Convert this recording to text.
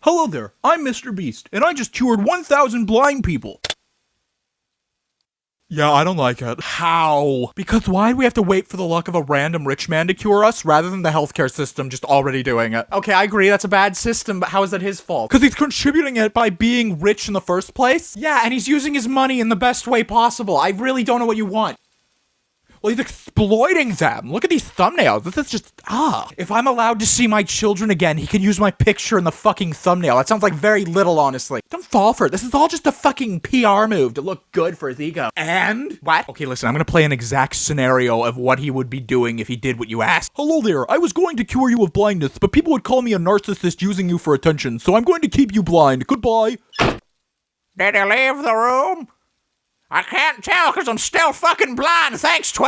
Hello there, I'm Mr. Beast, and I just cured 1,000 blind people. Yeah, I don't like it. How? Because why do we have to wait for the luck of a random rich man to cure us, rather than the healthcare system just already doing it? Okay, I agree, that's a bad system, but how is that his fault? Because he's contributing it by being rich in the first place? Yeah, and he's using his money in the best way possible. I really don't know what you want. Well, he's exploiting them. Look at these thumbnails. This is just, If I'm allowed to see my children again, he can use my picture in the fucking thumbnail. That sounds like very little, honestly. Don't fall for it. This is all just a fucking PR move to look good for his ego. And? What? Okay, listen, I'm gonna play an exact scenario of what he would be doing if he did what you asked. Hello there. I was going to cure you of blindness, but people would call me a narcissist using you for attention, so I'm going to keep you blind. Goodbye. Did he leave the room? I can't tell because I'm still fucking blind. Thanks, Twin.